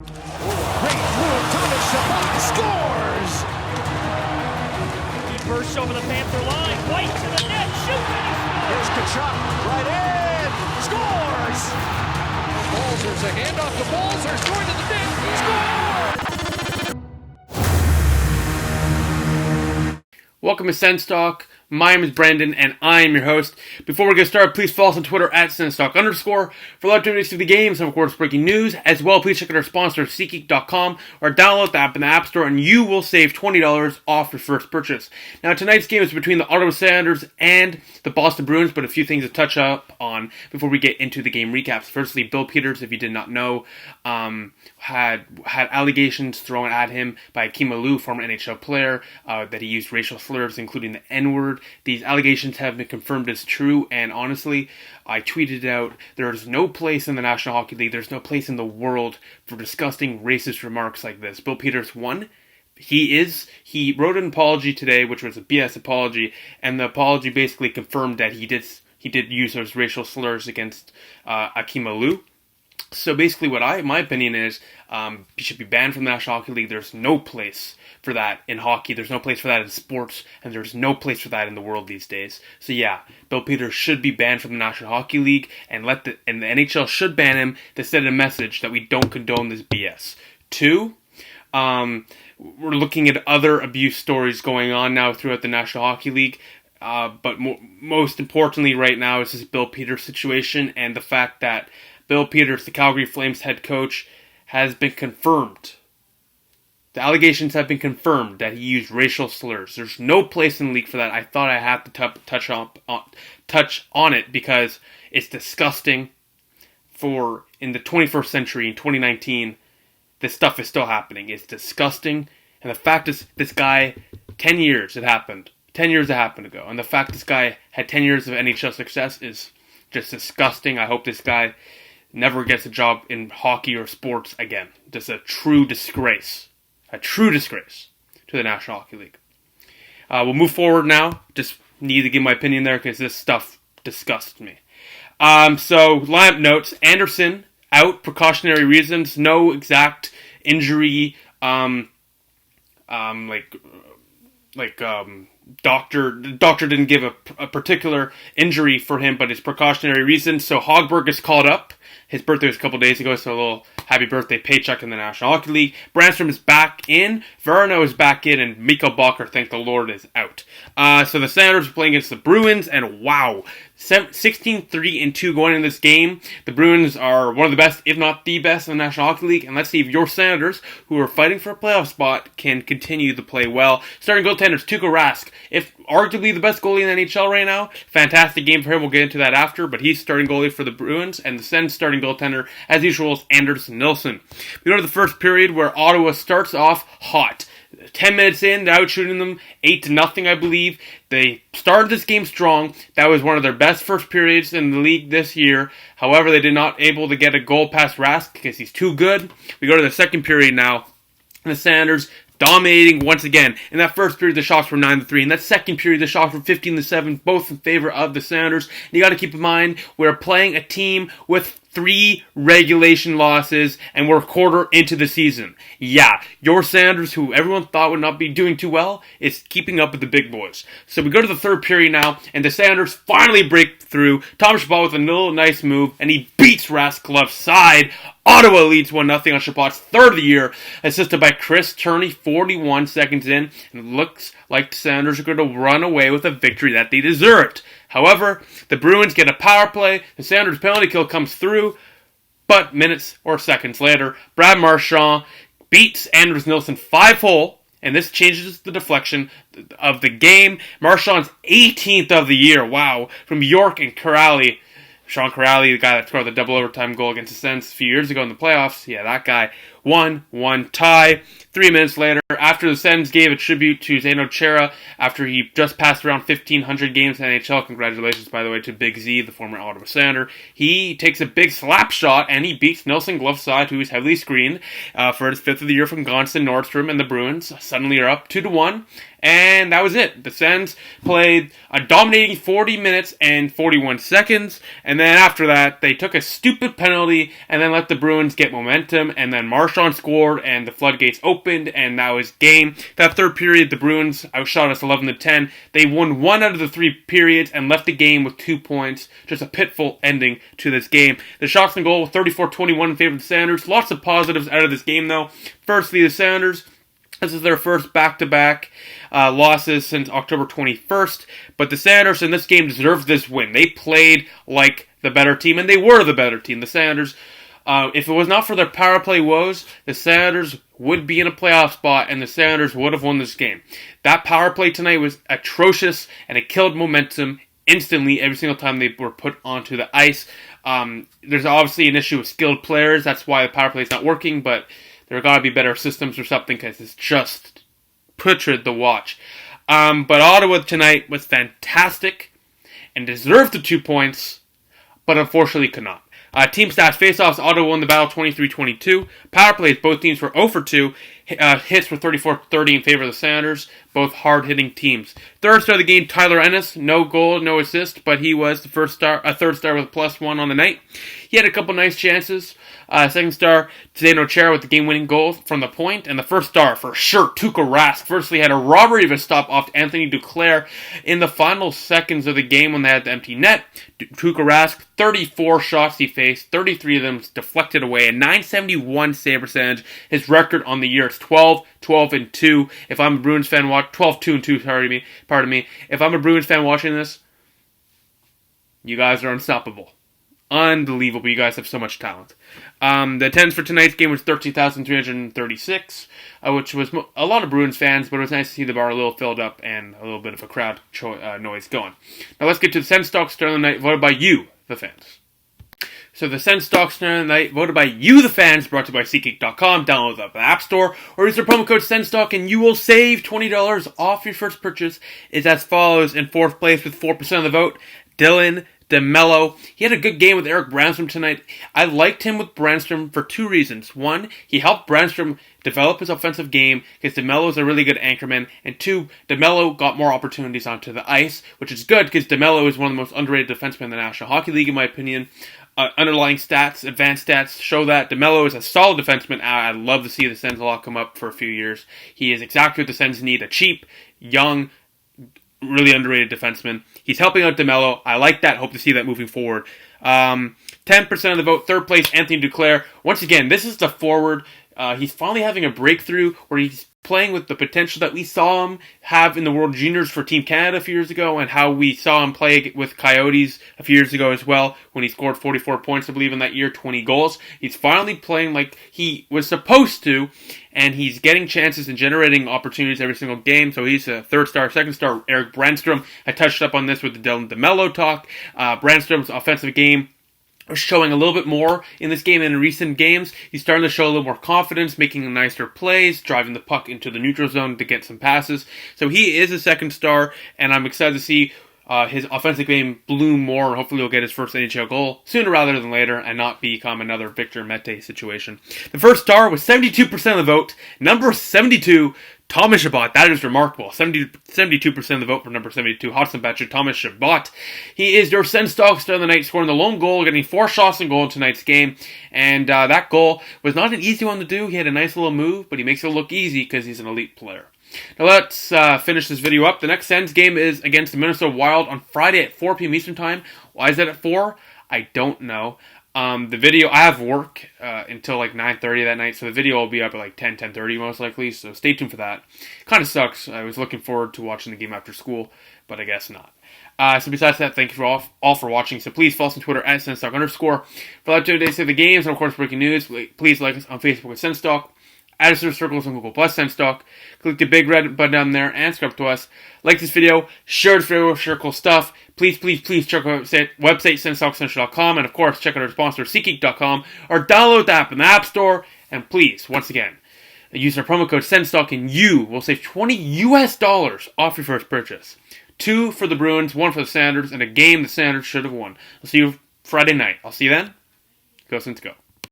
Great move, Thomas Chabot scores! He bursts over the Panther line, White to the net, shoots, and he scores! Here's Kachuk, right in, scores! Balzer's a handoff to Balzer's, going to the net, scores! Welcome to Sens Talk. My name is Brandon, and I am your host. Before we get started, please follow us on Twitter at SensTalk_. For live updates to the games and of course breaking news. As well, please check out our sponsor, SeatGeek.com, or download the app in the App Store, and you will save $20 off your first purchase. Now, tonight's game is between the Ottawa Senators and the Boston Bruins, but a few things to touch up on before we get into the game recaps. Firstly, Bill Peters, if you did not know, had allegations thrown at him by chime, former NHL player, that he used racial slurs, including the N-word. These allegations have been confirmed as true, and honestly, I tweeted out, there is no place in the National Hockey League, there's no place in the world for disgusting racist remarks like this. Bill Peters, he wrote an apology today, which was a BS apology, and the apology basically confirmed that he did use those racial slurs against chime. So basically my opinion is, he should be banned from the National Hockey League. There's no place for that in hockey. There's no place for that in sports, and there's no place for that in the world these days. So yeah, Bill Peters should be banned from the National Hockey League, and the NHL should ban him to send a message that we don't condone this BS. 2, we're looking at other abuse stories going on now throughout the National Hockey League. But most importantly right now is this Bill Peters situation, and the fact that Bill Peters, the Calgary Flames head coach, has been confirmed. The allegations have been confirmed that he used racial slurs. There's no place in the league for that. I thought I had to touch on it because it's disgusting. In the 21st century, in 2019, this stuff is still happening. It's disgusting. And the fact is, this guy, 10 years it happened. 10 years it happened ago. And the fact this guy had 10 years of NHL success is just disgusting. I hope this guy never gets a job in hockey or sports again. Just a true disgrace. A true disgrace to the National Hockey League. We'll move forward now. Just need to give my opinion there because this stuff disgusts me. So, lineup notes. Anderson, out, precautionary reasons. No exact injury, the doctor didn't give a particular injury for him, but it's precautionary reasons. So Hogberg is called up. His birthday was a couple days ago, so a little happy birthday paycheck in the National Hockey League. Brandstrom is back in. Verno is back in, and Mikko Balker, thank the Lord, is out. So the Senators are playing against the Bruins, and wow, 16-3-2 going in this game. The Bruins are one of the best, if not the best, in the National Hockey League, and let's see if your Senators, who are fighting for a playoff spot, can continue to play well. Starting goaltenders, Tuukka Rask, if arguably the best goalie in the NHL right now. Fantastic game for him, we'll get into that after, but he's starting goalie for the Bruins, and the Sens starting goaltender, as usual, is Anders Nilsson. We go to the first period where Ottawa starts off hot. 10 minutes in, they're out shooting them 8-0, I believe. They started this game strong. That was one of their best first periods in the league this year. However, they did not able to get a goal past Rask because he's too good. We go to the second period now, and the Senators dominating once again. In that first period, the shots were 9-3. In that second period, the shots were 15-7, both in favor of the Senators. And you got to keep in mind, we're playing a team with 3 regulation losses, and we're a quarter into the season. Yeah, your Senators, who everyone thought would not be doing too well, is keeping up with the big boys. So we go to the third period now, and the Senators finally break through. Thomas Chabot with a little nice move, and he beats Rask left side. Ottawa leads 1-0 on Chabot's third of the year, assisted by Chris Turney 41 seconds in, and it looks like the Senators are going to run away with a victory that they deserved. However, the Bruins get a power play, the Senators penalty kill comes through, but minutes or seconds later, Brad Marchand beats Anders Nilsson 5-hole, and this changes the deflection of the game. Marchand's 18th of the year, wow, from York and Corrali. Sean Corrali, the guy that scored the double overtime goal against the Sens a few years ago in the playoffs. Yeah, that guy. 1-1 tie. 3 minutes later, after the Sens gave a tribute to Zdeno Chara after he just passed around 1,500 games in the NHL. Congratulations, by the way, to Big Z, the former Ottawa Senator. He takes a big slap shot, and he beats Nelson Gloveside, who is heavily screened, for his 5th of the year from Gonson Nordstrom, and the Bruins suddenly are up 2-1. And that was it. The Sens played a dominating 40 minutes and 41 seconds. And then after that, they took a stupid penalty and then let the Bruins get momentum. And then Marchand scored and the floodgates opened. And that was game. That third period, the Bruins outshot us 11-10. They won 1 out of the 3 periods and left the game with 2 points. Just a pitiful ending to this game. The shots on goal, 34-21 in favor of the Sounders. Lots of positives out of this game, though. Firstly, the Sounders. This is their first back-to-back losses since October 21st, but the Sounders in this game deserved this win. They played like the better team, and they were the better team. The Sounders, if it was not for their power play woes, the Sounders would be in a playoff spot, and the Sounders would have won this game. That power play tonight was atrocious, and it killed momentum instantly every single time they were put onto the ice. There's obviously an issue with skilled players. That's why the power play is not working, but there got to be better systems or something because it's just putrid to watch. But Ottawa tonight was fantastic and deserved the 2 points, but unfortunately could not. Team stats, face-offs, Ottawa won the battle 23-22. Power plays, both teams were 0 for 2. Hits were 34-30 in favor of the Sounders. Both hard-hitting teams. Third star of the game, Tyler Ennis. No goal, no assist, but he was the third star with a +1 on the night. He had a couple nice chances. Second star, Zdeno Chara with the game-winning goal from the point. And the first star, for sure, Tuukka Rask. Firstly, had a robbery of a stop off Anthony Duclair in the final seconds of the game when they had the empty net. Tuukka Rask, 34 shots he faced, 33 of them deflected away, a .971 save percentage. His record on the year is 12-2. If I'm a Bruins fan, 12-2-2. Pardon me. If I'm a Bruins fan watching this, you guys are unstoppable. Unbelievable. You guys have so much talent. The attendance for tonight's game was 13,336, which was a lot of Bruins fans, but it was nice to see the bar a little filled up and a little bit of a crowd noise going. Now let's get to the Sens stock star of the night, voted by you, the fans. So the Sens stock star of the night, voted by you, the fans, brought to you by SeatGeek.com. Download the App Store or use the promo code SensStock and you will save $20 off your first purchase. Is as follows. In fourth place with 4% of the vote, Dylan DeMello. He had a good game with Eric Brandstrom tonight. I liked him with Brandstrom for 2 reasons. 1, he helped Brandstrom develop his offensive game because DeMello is a really good anchorman. And 2, DeMello got more opportunities onto the ice, which is good because DeMello is one of the most underrated defensemen in the National Hockey League, in my opinion. Underlying stats, advanced stats show that DeMello is a solid defenseman. I'd love to see the Sens a lot come up for a few years. He is exactly what the Sens need, a cheap, young, really underrated defenseman. He's helping out DeMello. I like that. Hope to see that moving forward. 10% of the vote. Third place, Anthony Duclair. Once again, this is the forward. He's finally having a breakthrough where he's playing with the potential that we saw him have in the World Juniors for Team Canada a few years ago, and how we saw him play with Coyotes a few years ago as well, when he scored 44 points, I believe, in that year, 20 goals. He's finally playing like he was supposed to, and he's getting chances and generating opportunities every single game, so he's a third star. Second star, Eric Brandstrom. I touched up on this with the Dylan DeMello talk. Brandstrom's offensive game showing a little bit more in this game than in recent games. He's starting to show a little more confidence, making nicer plays, driving the puck into the neutral zone to get some passes. So he is a second star, and I'm excited to see his offensive game bloom more, and hopefully he'll get his first NHL goal sooner rather than later and not become another Victor Mete situation. The first star was 72% of the vote. Number 72, Thomas Chabot. That is remarkable. 72% of the vote for number 72, Hudson Batcher, Thomas Chabot. He is your Sens stock star of the night, scoring the lone goal, getting 4 shots on goal in tonight's game. And that goal was not an easy one to do. He had a nice little move, but he makes it look easy because he's an elite player. Now let's finish this video up. The next Sens game is against the Minnesota Wild on Friday at 4 p.m. Eastern Time. Why is that at 4? I don't know. The video, I have work until like 9:30 that night, so the video will be up at like 10:30 most likely, so stay tuned for that. Kind of sucks. I was looking forward to watching the game after school, but I guess not. So besides that, thank you all for watching. So please follow us on Twitter at @SensTalk_. For updates of the games and of course breaking news, please like us on Facebook at SensTalk. Add us to the circles on Google Plus SensTalk. Click the big red button down there and subscribe to us. Like this video, share this video, share cool stuff. Please check out our website, SensTalkCentral.com, and of course check out our sponsor, SeatGeek.com, or download the app in the App Store. And please, once again, Use our promo code SENSTOCK and you will save $20 off your first purchase. 2 for the Bruins, 1 for the Sounders, and a game the Sounders should have won. I'll see you Friday night. I'll see you then. Go Sens, go.